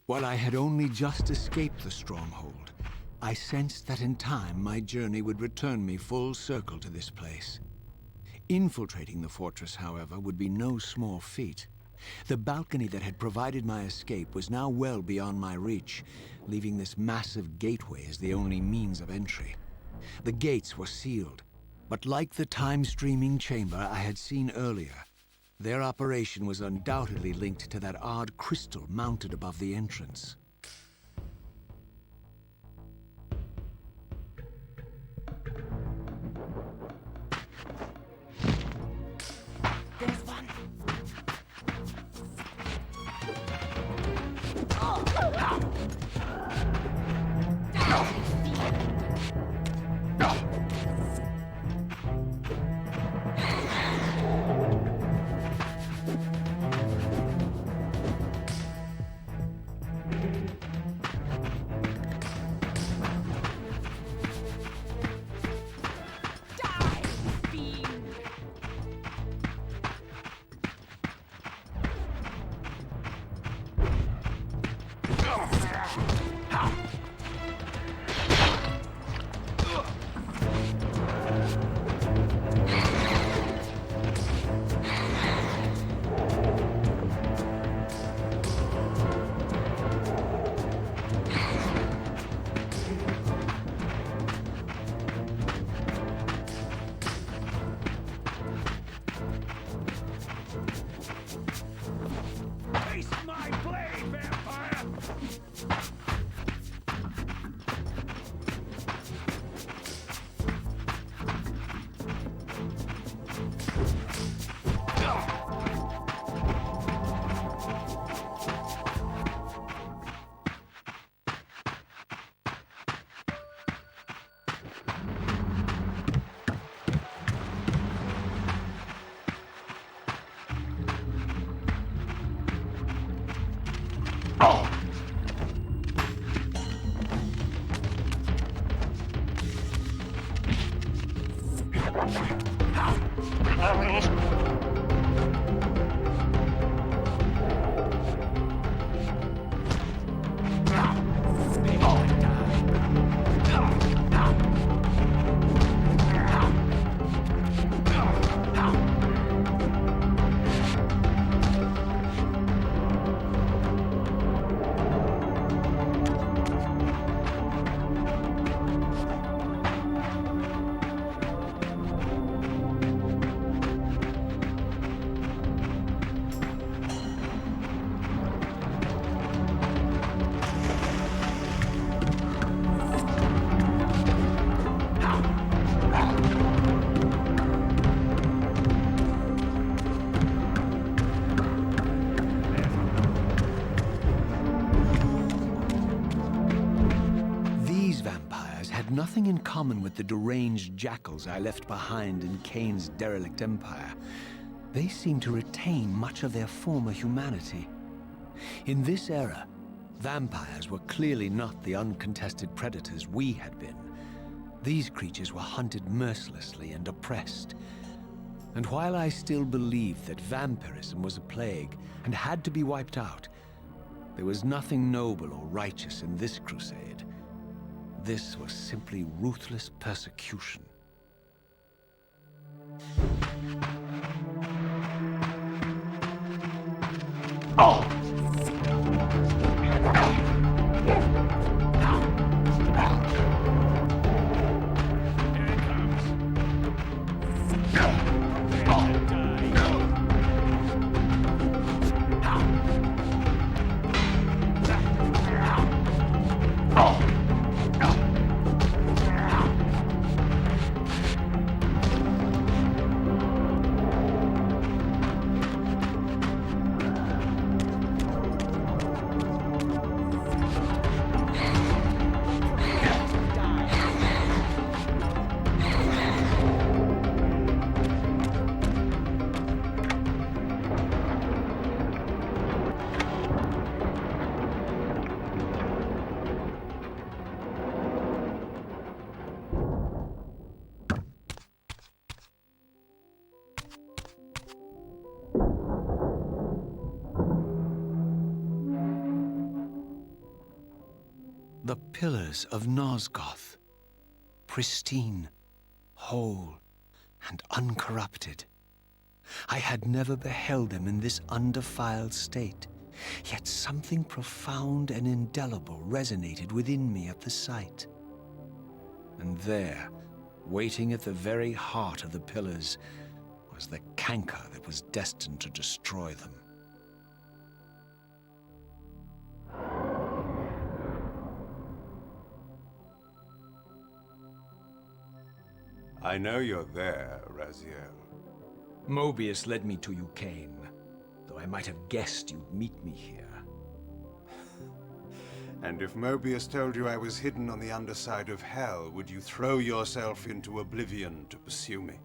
While I had only just escaped the stronghold, I sensed that in time my journey would return me full circle to this place. Infiltrating the fortress, however, would be no small feat. The balcony that had provided my escape was now well beyond my reach, leaving this massive gateway as the only means of entry. The gates were sealed, but like the time-streaming chamber I had seen earlier, their operation was undoubtedly linked to that odd crystal mounted above the entrance. There's one. Face my blade, vampire! Nothing in common with the deranged jackals I left behind in Cain's derelict empire. They seem to retain much of their former humanity. In this era, vampires were clearly not the uncontested predators we had been. These creatures were hunted mercilessly and oppressed. And while I still believed that vampirism was a plague and had to be wiped out, there was nothing noble or righteous in this crusade. This was simply ruthless persecution. The pillars of Nosgoth. Pristine, whole, and uncorrupted. I had never beheld them in this undefiled state, yet something profound and indelible resonated within me at the sight. And there, waiting at the very heart of the pillars, was the canker that was destined to destroy them. I know you're there, Raziel. Mobius led me to you, Cain, though I might have guessed you'd meet me here. And if Mobius told you I was hidden on the underside of hell, would you throw yourself into oblivion to pursue me?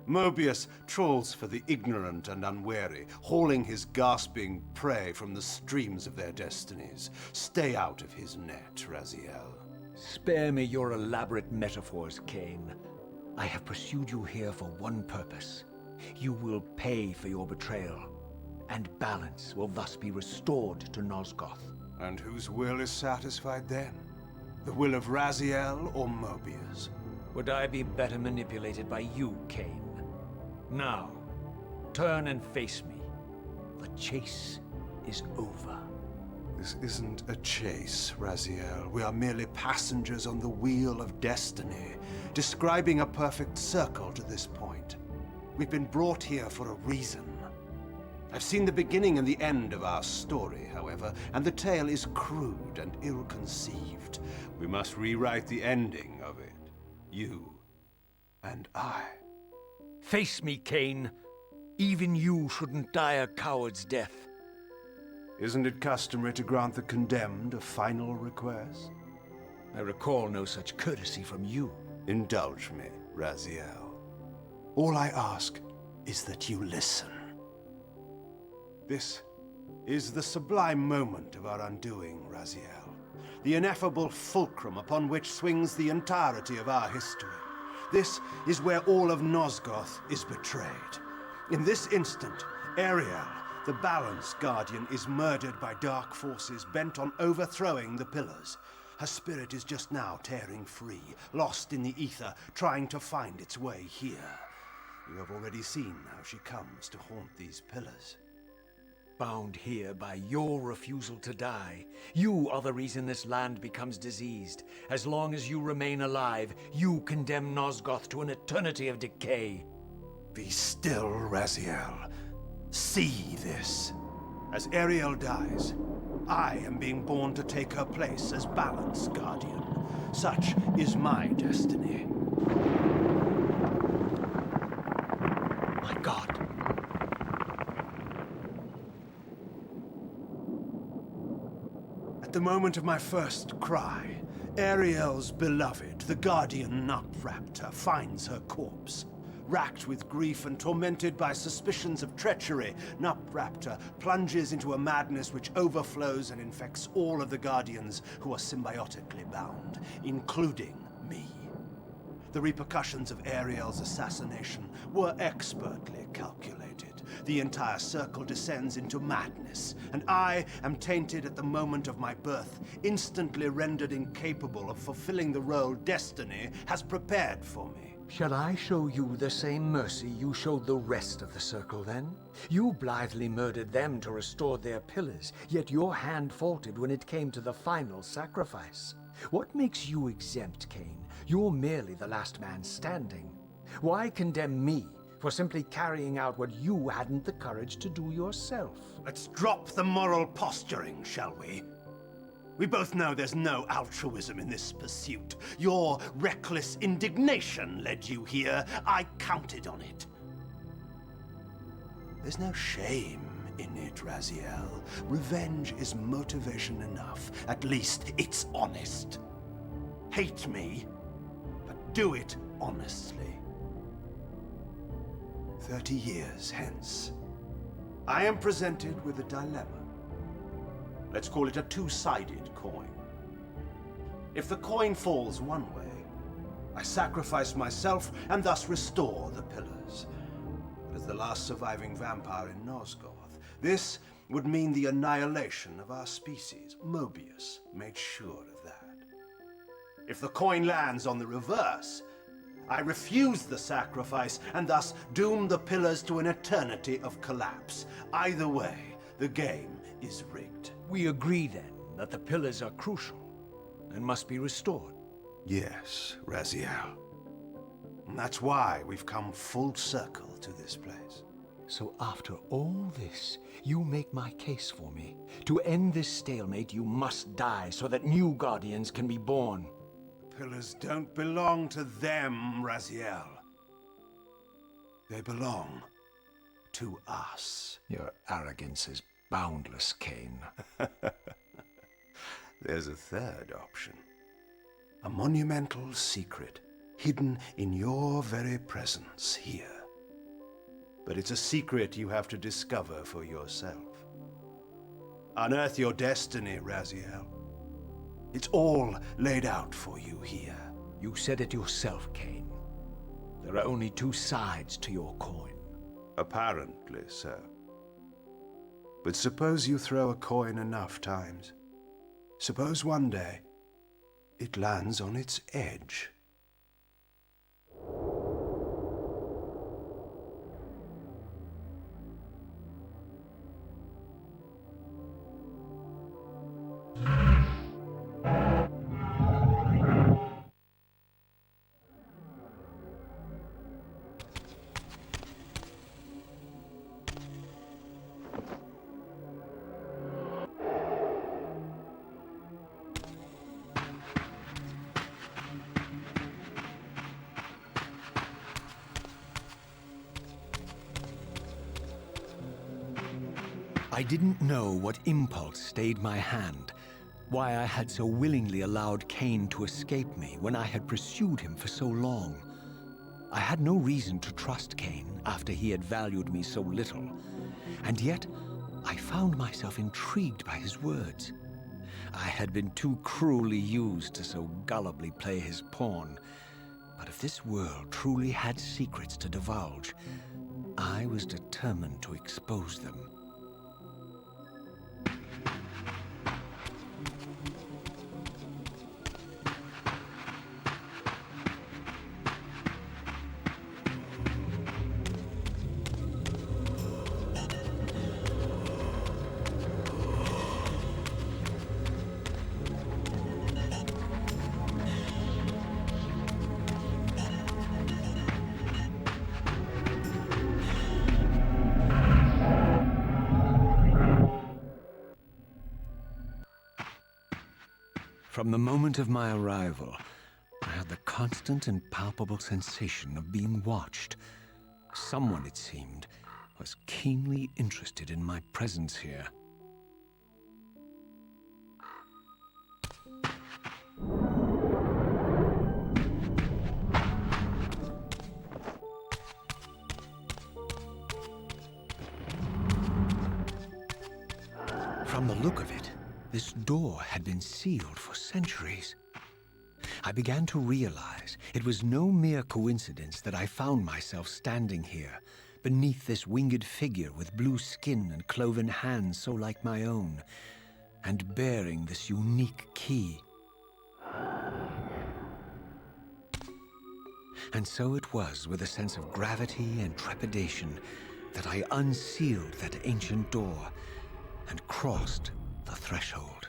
Mobius trawls for the ignorant and unwary, hauling his gasping prey from the streams of their destinies. Stay out of his net, Raziel. Spare me your elaborate metaphors, Cain. I have pursued you here for one purpose. You will pay for your betrayal, and balance will thus be restored to Nosgoth. And whose will is satisfied then? The will of Raziel or Mobius? Would I be better manipulated by you, Cain? Now, turn and face me. The chase is over. This isn't a chase, Raziel. We are merely passengers on the wheel of destiny, describing a perfect circle to this point. We've been brought here for a reason. I've seen the beginning and the end of our story, however, and the tale is crude and ill-conceived. We must rewrite the ending of it. You and I. Face me, Cain. Even you shouldn't die a coward's death. Isn't it customary to grant the condemned a final request? I recall no such courtesy from you. Indulge me, Raziel. All I ask is that you listen. This is the sublime moment of our undoing, Raziel. The ineffable fulcrum upon which swings the entirety of our history. This is where all of Nosgoth is betrayed. In this instant, Ariel, the Balance Guardian, is murdered by dark forces bent on overthrowing the pillars. Her spirit is just now tearing free, lost in the ether, trying to find its way here. You have already seen how she comes to haunt these pillars. Bound here by your refusal to die. You are the reason this land becomes diseased. As long as you remain alive, you condemn Nosgoth to an eternity of decay. Be still, Raziel. See this. As Ariel dies, I am being born to take her place as Balance Guardian. Such is my destiny. My God. At the moment of my first cry, Ariel's beloved, the Guardian Nupraptor, finds her corpse. Racked with grief and tormented by suspicions of treachery, Nupraptor plunges into a madness which overflows and infects all of the Guardians who are symbiotically bound, including me. The repercussions of Ariel's assassination were expertly calculated. The entire circle descends into madness, and I am tainted at the moment of my birth, instantly rendered incapable of fulfilling the role destiny has prepared for me. Shall I show you the same mercy you showed the rest of the circle, then? You blithely murdered them to restore their pillars, yet your hand faltered when it came to the final sacrifice. What makes you exempt, Cain? You're merely the last man standing. Why condemn me for simply carrying out what you hadn't the courage to do yourself? Let's drop the moral posturing, shall we? We both know there's no altruism in this pursuit. Your reckless indignation led you here. I counted on it. There's no shame in it, Raziel. Revenge is motivation enough. At least it's honest. Hate me, but do it honestly. 30 years hence, I am presented with a dilemma. Let's call it a two-sided coin. If the coin falls one way, I sacrifice myself and thus restore the pillars. But as the last surviving vampire in Nosgoth, this would mean the annihilation of our species. Mobius made sure of that. If the coin lands on the reverse, I refuse the sacrifice and thus doom the pillars to an eternity of collapse. Either way, the game is rigged. We agree then that the pillars are crucial and must be restored. Yes, Raziel. And that's why we've come full circle to this place. So after all this, you make my case for me. To end this stalemate, you must die so that new Guardians can be born. The pillars don't belong to them, Raziel. They belong to us. Your arrogance is boundless, Cain. There's a third option. A monumental secret, hidden in your very presence here. But it's a secret you have to discover for yourself. Unearth your destiny, Raziel. It's all laid out for you here. You said it yourself, Cain. There are only two sides to your coin. Apparently so. But suppose you throw a coin enough times. Suppose one day it lands on its edge. I didn't know what impulse stayed my hand, why I had so willingly allowed Cain to escape me when I had pursued him for so long. I had no reason to trust Cain after he had valued me so little, and yet I found myself intrigued by his words. I had been too cruelly used to so gullibly play his pawn, but if this world truly had secrets to divulge, I was determined to expose them. From the moment of my arrival, I had the constant and palpable sensation of being watched. Someone, it seemed, was keenly interested in my presence here. From the look of it, this door had been sealed for centuries. I began to realize it was no mere coincidence that I found myself standing here, beneath this winged figure with blue skin and cloven hands so like my own, and bearing this unique key. And so it was with a sense of gravity and trepidation that I unsealed that ancient door and crossed the threshold.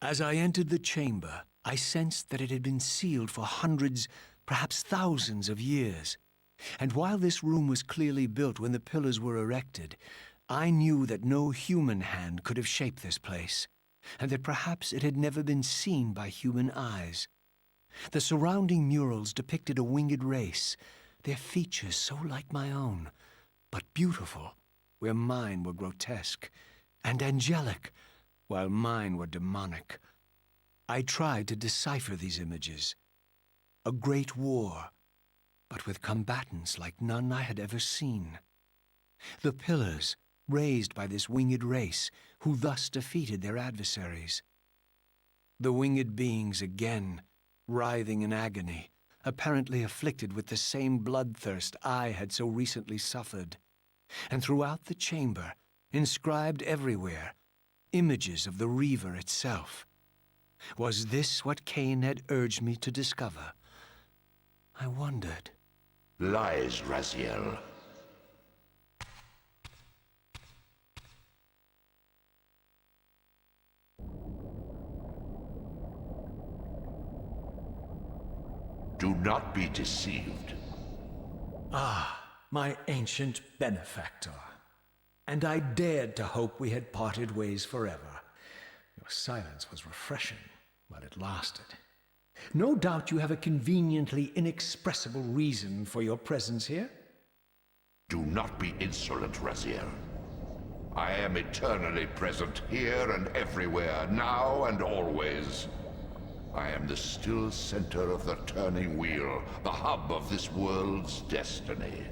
As I entered the chamber, I sensed that it had been sealed for hundreds, perhaps thousands of years. And while this room was clearly built when the pillars were erected, I knew that no human hand could have shaped this place, and that perhaps it had never been seen by human eyes. The surrounding murals depicted a winged race, their features so like my own, but beautiful, where mine were grotesque, and angelic, while mine were demonic. I tried to decipher these images. A great war, but with combatants like none I had ever seen. The pillars, raised by this winged race, who thus defeated their adversaries. The winged beings again, writhing in agony, apparently afflicted with the same bloodthirst I had so recently suffered. And throughout the chamber, inscribed everywhere, images of the Reaver itself. Was this what Cain had urged me to discover? I wondered. Lies, Raziel. Do not be deceived. Ah, my ancient benefactor. And I dared to hope we had parted ways forever. Your silence was refreshing while it lasted. No doubt you have a conveniently inexpressible reason for your presence here. Do not be insolent, Raziel. I am eternally present, here and everywhere, now and always. I am the still center of the turning wheel, the hub of this world's destiny.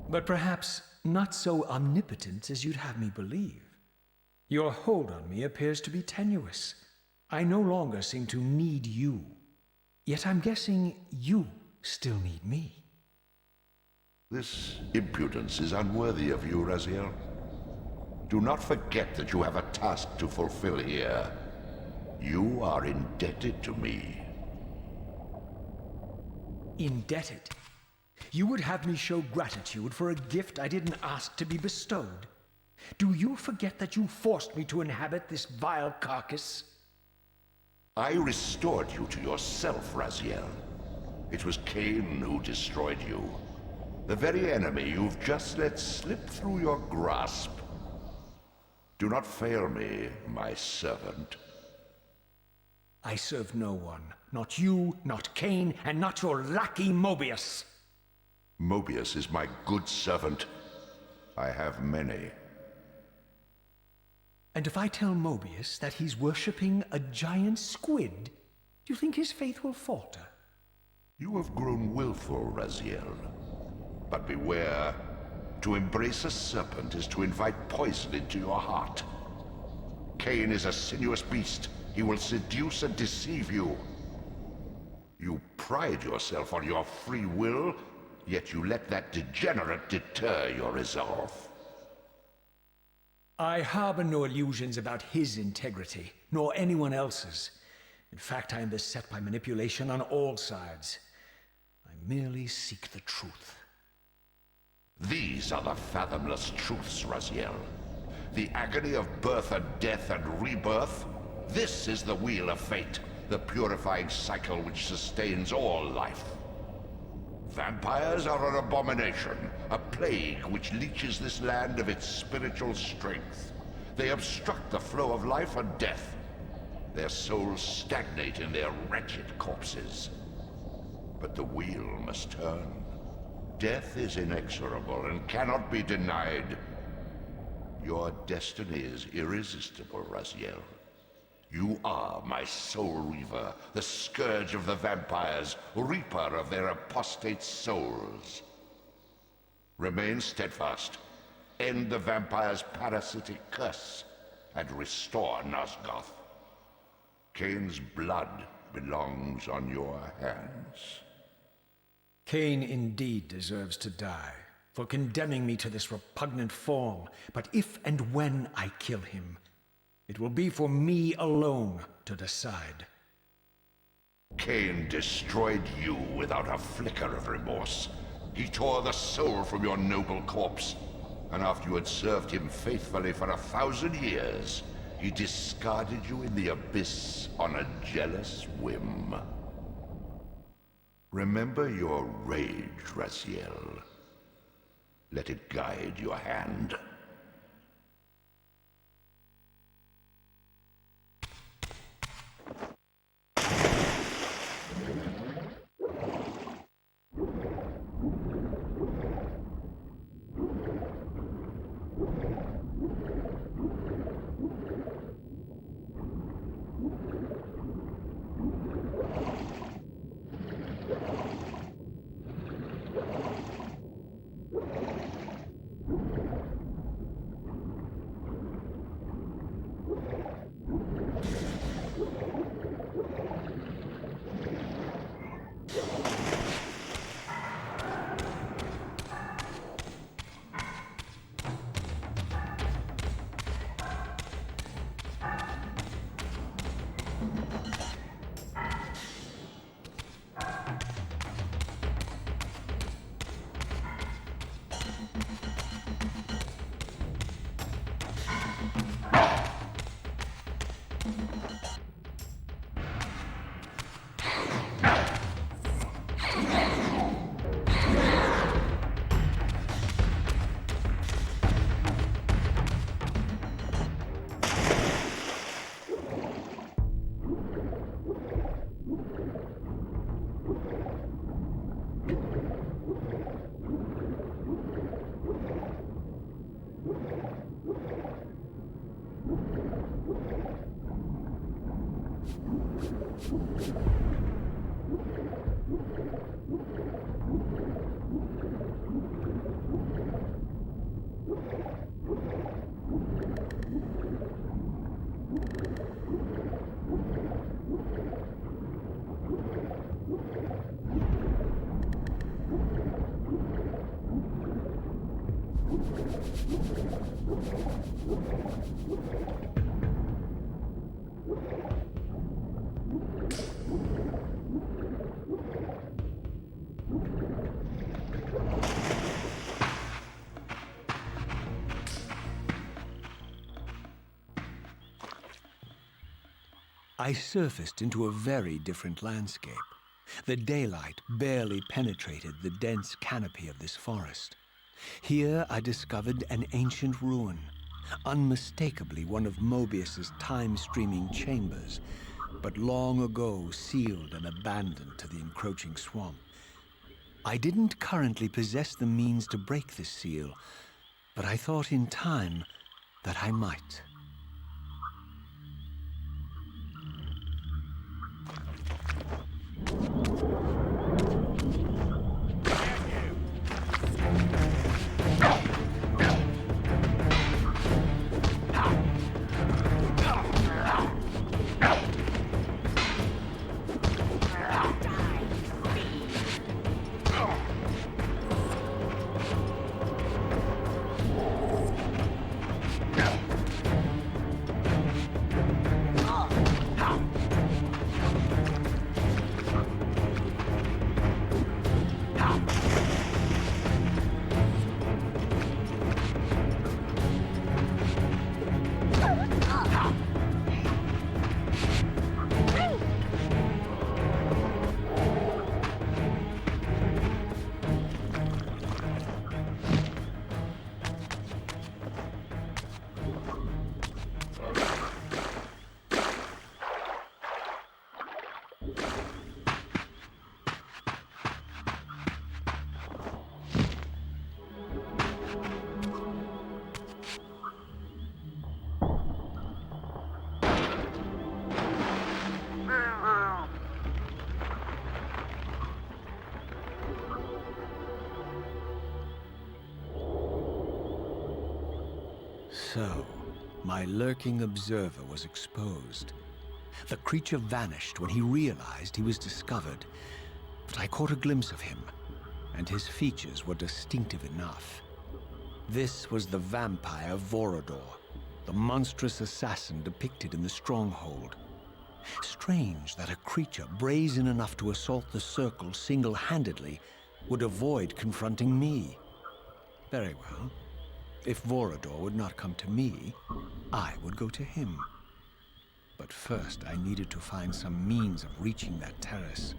But perhaps not so omnipotent as you'd have me believe. Your hold on me appears to be tenuous. I no longer seem to need you. Yet I'm guessing you still need me. This impudence is unworthy of you, Raziel. Do not forget that you have a task to fulfill here. You are indebted to me. Indebted? You would have me show gratitude for a gift I didn't ask to be bestowed? Do you forget that you forced me to inhabit this vile carcass? I restored you to yourself, Raziel. It was Cain who destroyed you. The very enemy you've just let slip through your grasp. Do not fail me, my servant. I serve no one. Not you, not Cain, and not your lackey Mobius. Mobius is my good servant. I have many. And if I tell Mobius that he's worshipping a giant squid, do you think his faith will falter? You have grown willful, Raziel. But beware. To embrace a serpent is to invite poison into your heart. Cain is a sinuous beast. He will seduce and deceive you. You pride yourself on your free will, yet you let that degenerate deter your resolve. I harbor no illusions about his integrity, nor anyone else's. In fact, I am beset by manipulation on all sides. I merely seek the truth. These are the fathomless truths, Raziel. The agony of birth and death and rebirth. This is the wheel of fate, the purifying cycle which sustains all life. Vampires are an abomination, a plague which leeches this land of its spiritual strength. They obstruct the flow of life and death. Their souls stagnate in their wretched corpses. But the wheel must turn. Death is inexorable and cannot be denied. Your destiny is irresistible, Raziel. You are my soul reaver, the scourge of the vampires, reaper of their apostate souls. Remain steadfast, end the vampire's parasitic curse, and restore Nosgoth. Cain's blood belongs on your hands. Cain indeed deserves to die for condemning me to this repugnant form, but if and when I kill him, it will be for me alone to decide. Cain destroyed you without a flicker of remorse. He tore the soul from your noble corpse, and after you had served him faithfully for 1,000 years, He discarded you in the abyss on a jealous whim. Remember your rage, Raziel. Let it guide your hand. I surfaced into a very different landscape. The daylight barely penetrated the dense canopy of this forest. Here I discovered an ancient ruin, unmistakably one of Mobius's time-streaming chambers, but long ago sealed and abandoned to the encroaching swamp. I didn't currently possess the means to break this seal, but I thought in time that I might. So, my lurking observer was exposed. The creature vanished when he realized he was discovered, but I caught a glimpse of him, and his features were distinctive enough. This was the vampire Vorador, the monstrous assassin depicted in the Stronghold. Strange that a creature brazen enough to assault the Circle single-handedly would avoid confronting me. Very well. If Vorador would not come to me, I would go to him. But first, I needed to find some means of reaching that terrace.